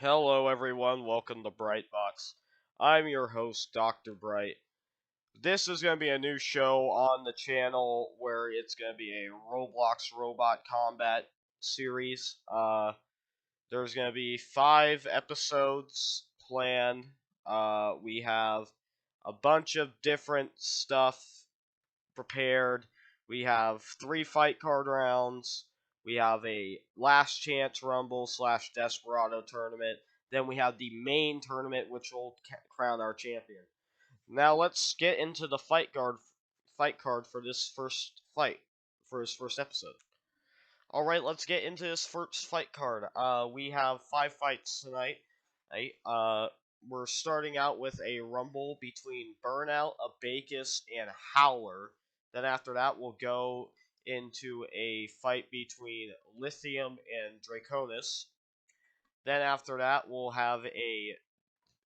Hello, everyone. Welcome to Brightbots. I'm your host, Dr. Bright. This is going to be a new show on the channel where it's going to be a Roblox robot combat series. There's going to be 5 episodes planned. We have a bunch of different stuff prepared. We have 3 fight card rounds. We have a last chance rumble slash desperado tournament. Then we have the main tournament, which will crown our champion. Now let's get into the fight card for this first fight for his first episode. All right, let's get into this first fight card. We have 5 fights tonight. Right? We're starting out with a rumble between Burnout, Abacus, and Howler. Then after that, we'll go into a fight between Lithium and Draconis. Then after that, we'll have a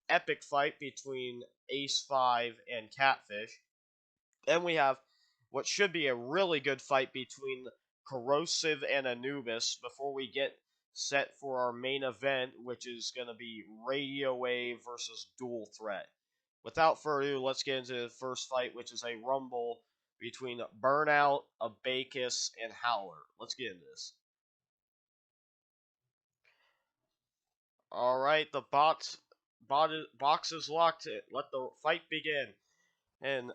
epic fight between Ace 5 and Catfish. Then we have what should be a really good fight between Corrosive and Anubis before we get set for our main event, which is going to be Radio Wave versus Dual Threat. Without further ado, let's get into the first fight, which is a rumble between Burnout, Abacus, and Howler. Let's get into this. Alright, the box is locked. Let the fight begin. And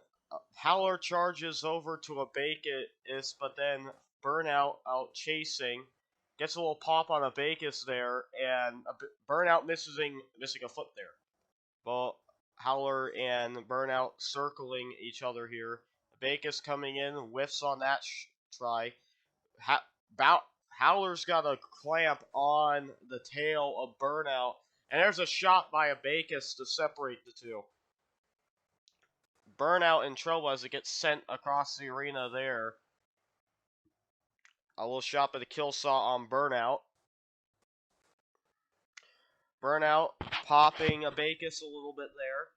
Howler charges over to Abacus, but then Burnout out chasing gets a little pop on Abacus there, and Burnout missing a flip there. Well, Howler and Burnout circling each other here. Abacus coming in, whiffs on that try. Ha- Howler's got a clamp on the tail of Burnout, and there's a shot by Abacus to separate the two. Burnout in trouble as it gets sent across the arena there. A little shot by the kill saw on Burnout. Burnout popping Abacus a little bit there.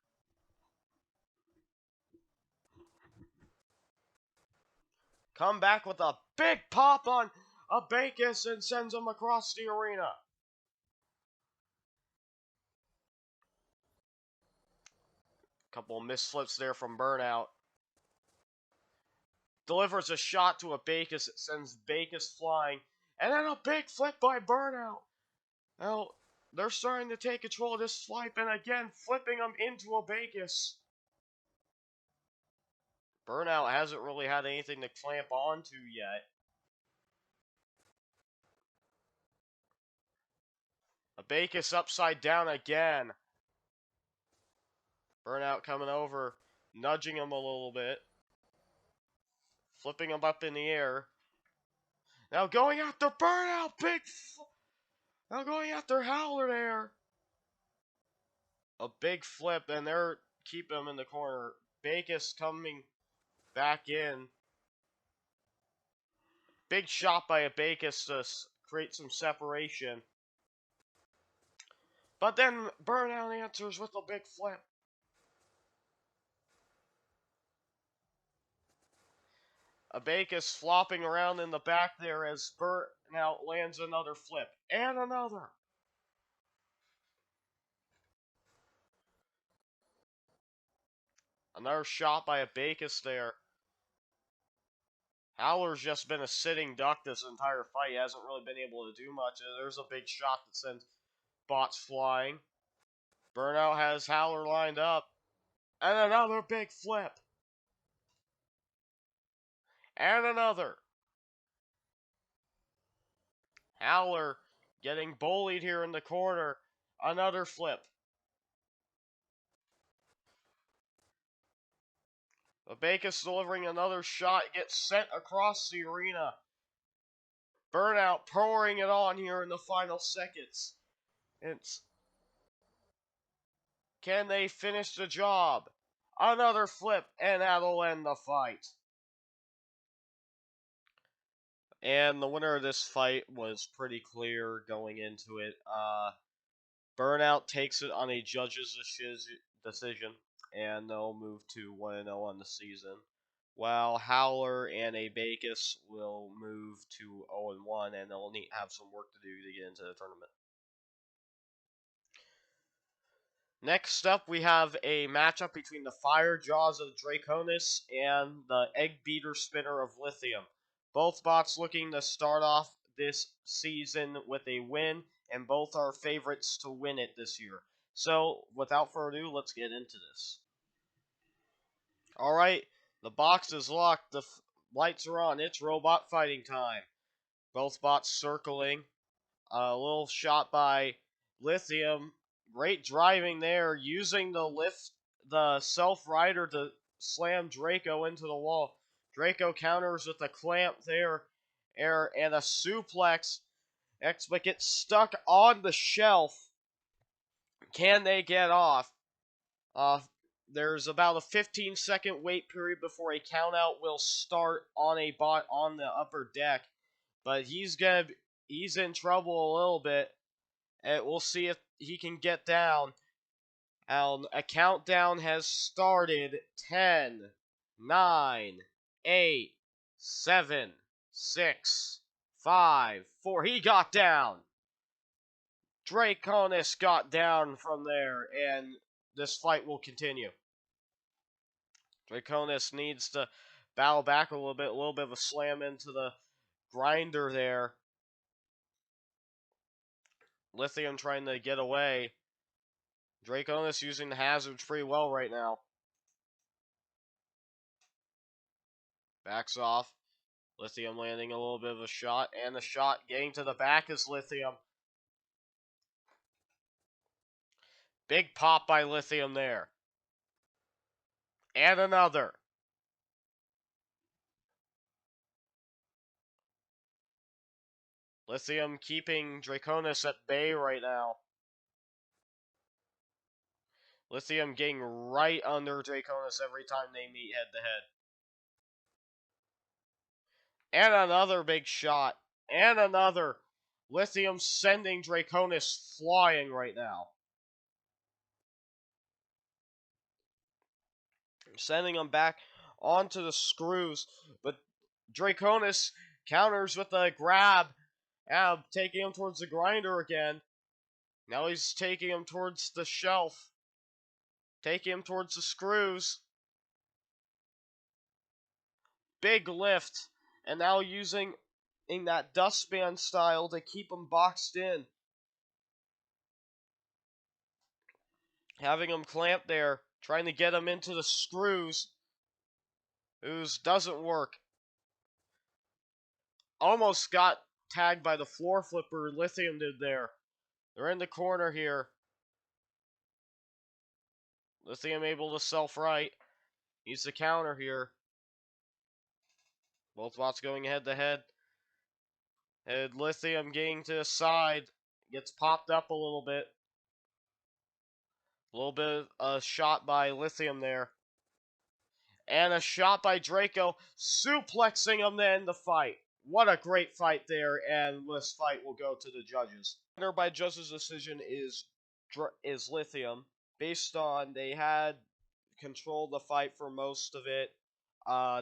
Come back with a big pop on Abacus and sends him across the arena. Couple of misflips there from Burnout. Delivers a shot to Abacus. It sends Abacus flying. And then a big flip by Burnout. Now, they're starting to take control of this flip, and again, flipping him into Abacus. Burnout hasn't really had anything to clamp onto yet. Abacus upside down again. Burnout coming over, nudging him a little bit. Flipping him up in the air. Now going after Burnout, now going after Howler there. A big flip, and they're keeping him in the corner. Abacus coming back in. Big shot by Abacus to create some separation. But then Burnout answers with a big flip. Abacus flopping around in the back there as Burnout lands another flip. And another. Another shot by Abacus there. Howler's just been a sitting duck this entire fight. He hasn't really been able to do much. There's a big shot that sends bots flying. Burnout has Howler lined up. And another big flip. And another. Howler getting bullied here in the corner. Another flip. Abacus delivering another shot. Gets sent across the arena. Burnout pouring it on here in the final seconds. It's Can they finish the job? Another flip, and that'll end the fight. And the winner of this fight was pretty clear going into it. Burnout takes it on a judge's decision, and they'll move to 1-0 on the season. While Howler and Abacus will move to 0-1, and they'll have some work to do to get into the tournament. Next up, we have a matchup between the Fire Jaws of Draconis and the Egg Beater Spinner of Lithium. Both bots looking to start off this season with a win, and both are favorites to win it this year. So, without further ado, let's get into this. Alright, the box is locked, the lights are on, it's robot fighting time. Both bots circling. A little shot by Lithium. Great driving there, using the self-rider to slam Draco into the wall. Draco counters with a clamp there, and a suplex. But gets stuck on the shelf. Can they get off? Uh, there's about a 15-second wait period before a countout will start on a bot on the upper deck. But he's in trouble a little bit. And we'll see if he can get down. A countdown has started. 10, 9, 8, 7, 6, 5, 4. He got down. Draconis got down from there, and this fight will continue. Draconis needs to bow back a little bit of a slam into the grinder there. Lithium trying to get away. Draconis using the hazards pretty well right now. Backs off. Lithium landing a little bit of a shot, and the shot getting to the back is Lithium. Big pop by Lithium there. And another. Lithium keeping Draconis at bay right now. Lithium getting right under Draconis every time they meet head to head. And another big shot. And another. Lithium sending Draconis flying right now. Sending him back onto the screws. But Draconis counters with a grab. Taking him towards the grinder again. Now he's taking him towards the shelf. Taking him towards the screws. Big lift. And now using that dustpan style to keep him boxed in. Having him clamped there. Trying to get him into the screws. Whose doesn't work. Almost got tagged by the floor flipper Lithium did there. They're in the corner here. Lithium able to self-right. Needs the counter here. Both bots going head to head. And Lithium getting to the side. Gets popped up a little bit. A little bit of a shot by Lithium there. And a shot by Draco. Suplexing him to end the fight. What a great fight there. And this fight will go to the judges. Winner by judges' decision is Lithium. Based on they had controlled the fight for most of it.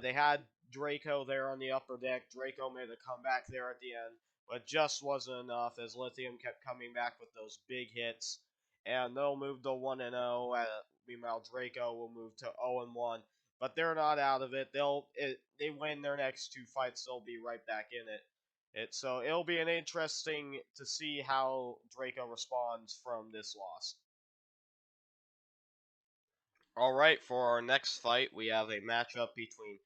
They had Draco there on the upper deck. Draco made a comeback there at the end, but just wasn't enough as Lithium kept coming back with those big hits. And they'll move to 1-0. Meanwhile, Draco will move to 0-1. But they're not out of it. They win their next two fights, they'll be right back in it. So it'll be an interesting to see how Draco responds from this loss. Alright, for our next fight, we have a matchup between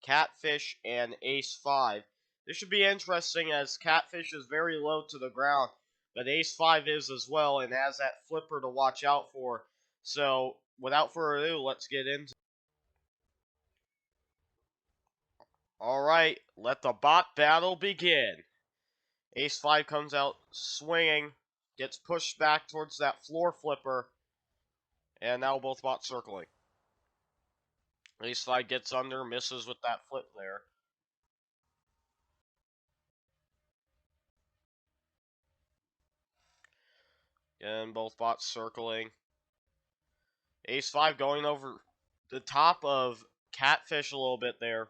Catfish and Ace 5. This should be interesting as Catfish is very low to the ground, but Ace 5 is as well and has that flipper to watch out for. So, without further ado, let's get into it. Alright, let the bot battle begin. Ace 5 comes out swinging, gets pushed back towards that floor flipper, and now both bots circling. Ace 5 gets under, misses with that flip there. And both bots circling. Ace 5 going over the top of Catfish a little bit there.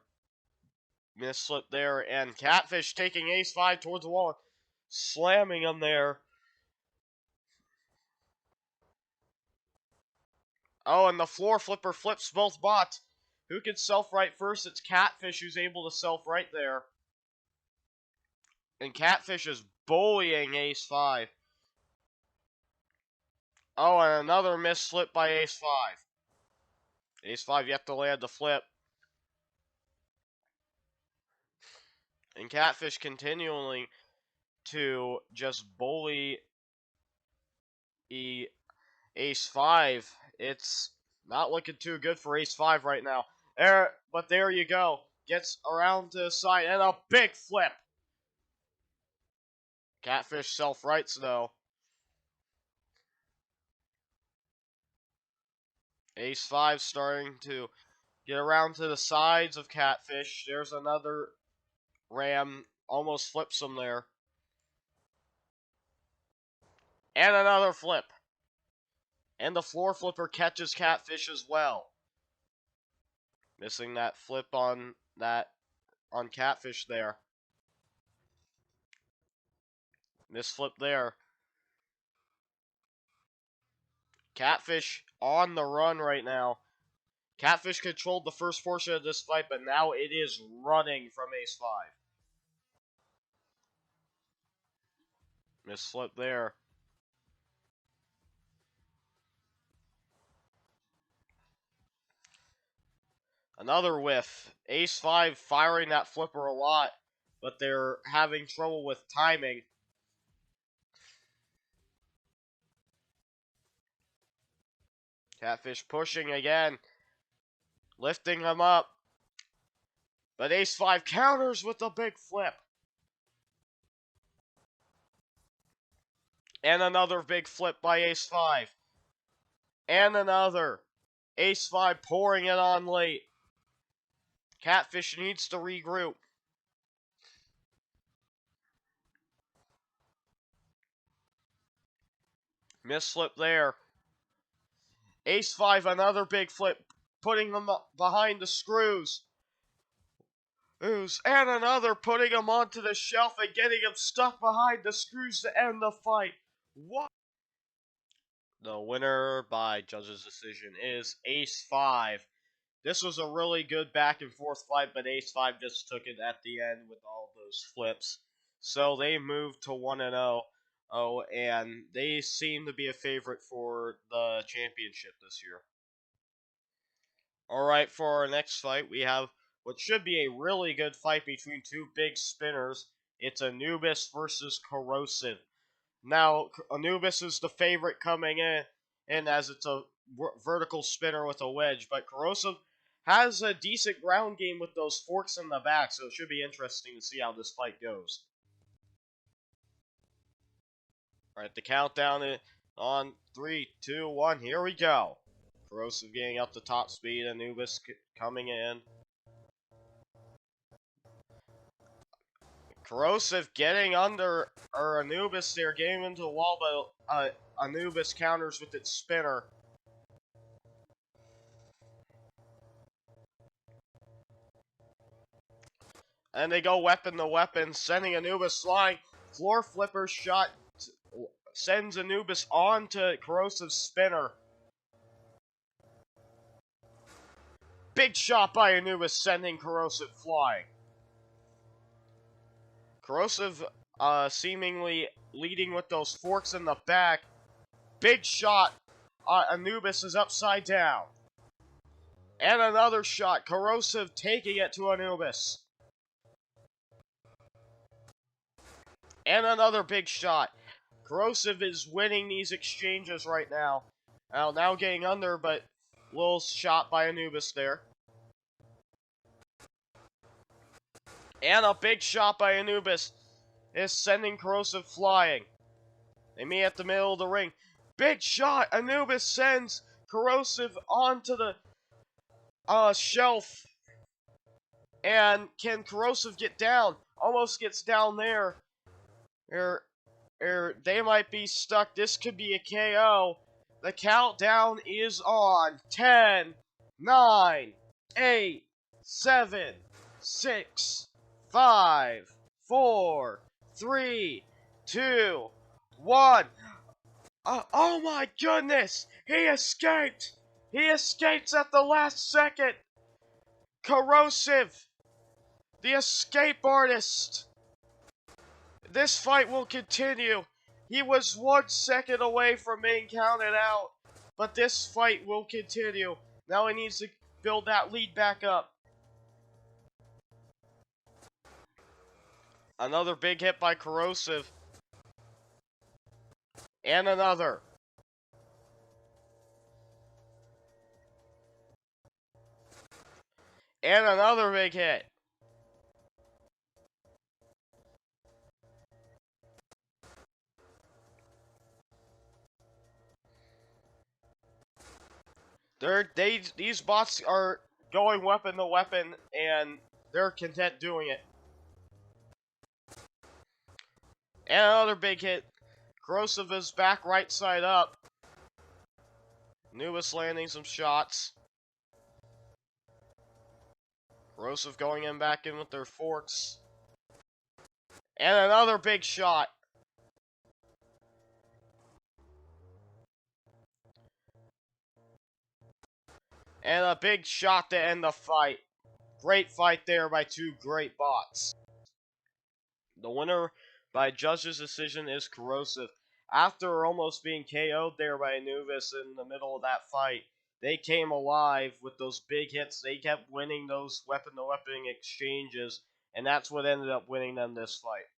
Misslip there, and Catfish taking Ace 5 towards the wall, slamming him there. Oh, and the floor flipper flips both bots. Who can self-right first? It's Catfish who's able to self-right there. And Catfish is bullying Ace 5. Oh, and another missed flip by Ace 5. Ace 5 yet to land the flip. And Catfish continuing to just bully Ace 5. It's not looking too good for Ace 5 right now. But there you go. Gets around to the side and a big flip. Catfish self-rights though. Ace 5 starting to get around to the sides of Catfish. There's another ram. Almost flips him there. And another flip. And the floor flipper catches Catfish as well. Missing that flip on Catfish there. Miss flip there. Catfish on the run right now. Catfish controlled the first portion of this fight, but now it is running from Ace 5. Miss flip there. Another whiff. Ace 5 firing that flipper a lot, but they're having trouble with timing. Catfish pushing again. Lifting him up. But Ace 5 counters with a big flip. And another big flip by Ace 5. And another. Ace 5 pouring it on late. Catfish needs to regroup. Miss flip there. Ace 5, another big flip, putting him behind the screws. And another, putting him onto the shelf and getting him stuck behind the screws to end the fight. What? The winner by judge's decision is Ace 5. This was a really good back and forth fight, but Ace 5 just took it at the end with all those flips. So they moved to 1-0. Oh, and they seem to be a favorite for the championship this year. Alright, for our next fight, we have what should be a really good fight between two big spinners. It's Anubis versus Corrosive. Now, Anubis is the favorite coming in as it's a vertical spinner with a wedge, but Corrosive has a decent ground game with those forks in the back, so it should be interesting to see how this fight goes. Alright, the countdown is on 3, 2, 1, here we go. Corrosive getting up to top speed, Anubis coming in. Corrosive getting under, or Anubis there, getting into the wall, but Anubis counters with its spinner. And they go weapon to weapon, sending Anubis flying. Floor flipper shot sends Anubis onto Corrosive's spinner. Big shot by Anubis, sending Corrosive flying. Corrosive seemingly leading with those forks in the back. Big shot. Anubis is upside down. And another shot. Corrosive taking it to Anubis. And another big shot. Corrosive is winning these exchanges right now. Now getting under, but little shot by Anubis there. And a big shot by Anubis is sending Corrosive flying. They meet at the middle of the ring. Big shot! Anubis sends Corrosive onto the shelf. And can Corrosive get down? Almost gets down there. They might be stuck. This could be a KO. The countdown is on. 10, 9, 8, 7, 6, 5, 4, 3, 2, 1. Oh my goodness! He escaped! He escapes at the last second! Corrosive! The escape artist! This fight will continue. He was 1 second away from being counted out. But this fight will continue. Now he needs to build that lead back up. Another big hit by Corrosive. And another. And another big hit. These bots are going weapon to weapon, and they're content doing it. And another big hit. Corrosive is back right side up. Anubis landing some shots. Corrosive going in back in with their forks. And another big shot. And a big shot to end the fight. Great fight there by two great bots. The winner by judge's decision is Corrosive. After almost being KO'd there by Anubis in the middle of that fight, they came alive with those big hits. They kept winning those weapon-to-weapon exchanges, and that's what ended up winning them this fight.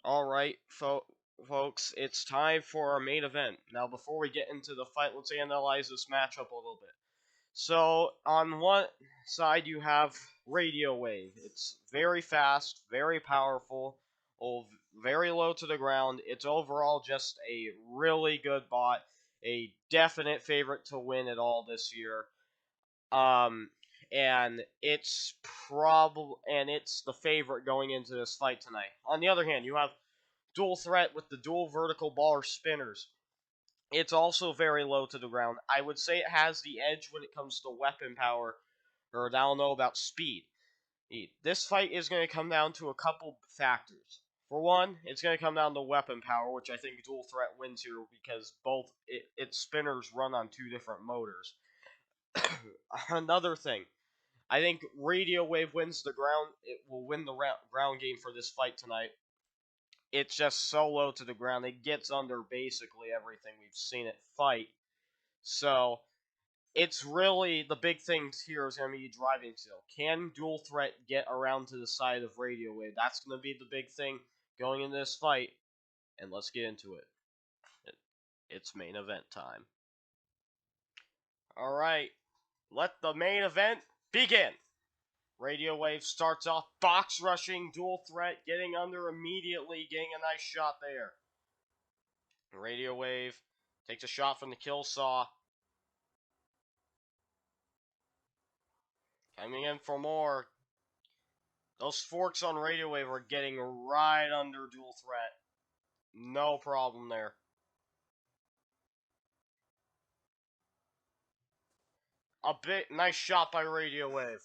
Alright, folks, it's time for our main event. Now, before we get into the fight, let's analyze this matchup a little bit. So, on one side, you have Radio Wave. It's very fast, very powerful, very low to the ground. It's overall just a really good bot, a definite favorite to win it all this year. And it's the favorite going into this fight tonight. On the other hand, you have Dual Threat with the dual vertical baller spinners. It's also very low to the ground. I would say it has the edge when it comes to weapon power, or I don't know about speed. This fight is going to come down to a couple factors. For one, it's going to come down to weapon power, which I think Dual Threat wins here because both its spinners run on two different motors. Another thing, I think Radio Wave wins the ground. It will win the ground game for this fight tonight. It's just so low to the ground. It gets under basically everything we've seen it fight. So, it's really the big thing here is going to be driving skill. Can Dual Threat get around to the side of Radio Wave? That's going to be the big thing going into this fight. And let's get into it. It's main event time. Alright, let the main event begin. Radio Wave starts off box rushing, Dual Threat getting under immediately, getting a nice shot there. Radio Wave takes a shot from the kill saw. Coming in for more. Those forks on Radio Wave are getting right under Dual Threat. No problem there. A bit nice shot by Radio Wave.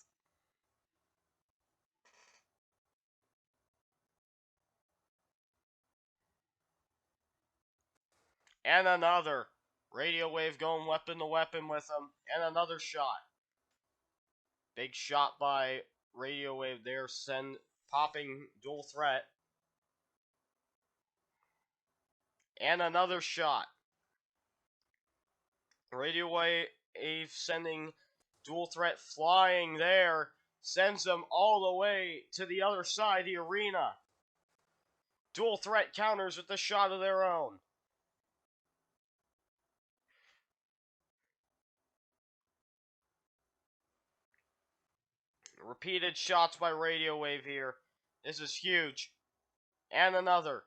And another. Radio Wave going weapon to weapon with him. And another shot. Big shot by Radio Wave there. Popping Dual Threat. And another shot. Radio Wave sending Dual Threat flying there. Sends them all the way to the other side of the arena. Dual Threat counters with a shot of their own. Repeated shots by Radio Wave here. This is huge. And another.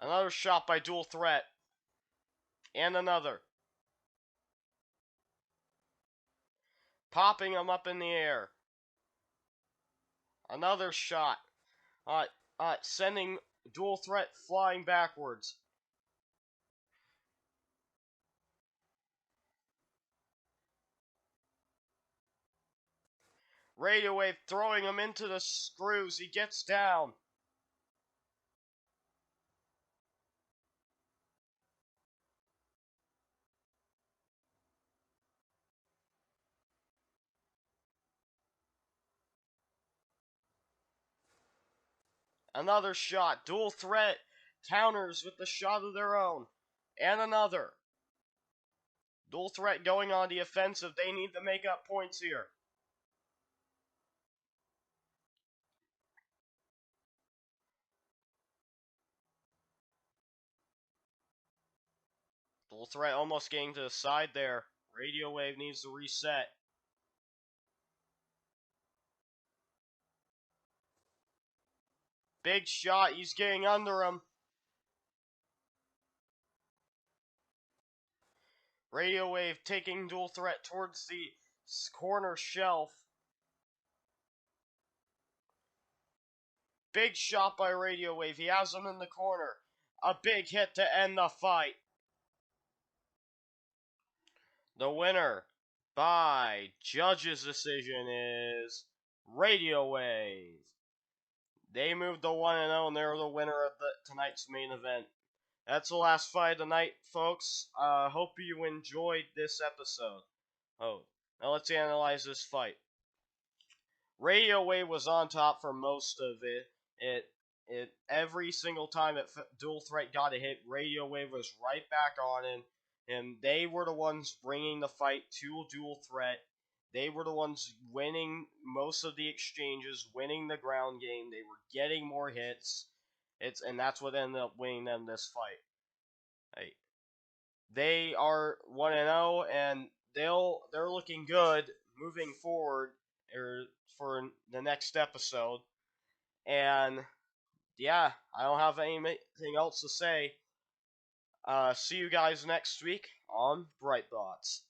Another shot by Dual Threat. And another. Popping them up in the air. Another shot. Sending Dual Threat flying backwards. Radio Wave throwing him into the screws. He gets down. Another shot. Dual threat counters with the shot of their own. And another. Dual threat going on the offensive. They need to make up points here. Dual threat almost getting to the side there. Radio Wave needs to reset. Big shot. He's getting under him. Radio Wave taking dual threat towards the corner shelf. Big shot by Radio Wave. He has him in the corner. A big hit to end the fight. The winner by judge's decision is Radio Wave. They moved to 1-0 and they're the winner of tonight's main event. That's the last fight of the night, folks. Hope you enjoyed this episode. Oh, now let's analyze this fight. Radio Wave was on top for most of it. It every single time that Dual Threat got a hit, Radio Wave was right back on him, and they were the ones bringing the fight to Dual Threat. They were the ones winning most of the exchanges, winning the ground game. They were getting more hits. And that's what ended up winning them this fight. Hey, they are 1-0 and they're looking good moving forward for the next episode. And yeah, I don't have anything else to say. See you guys next week on Brightbots.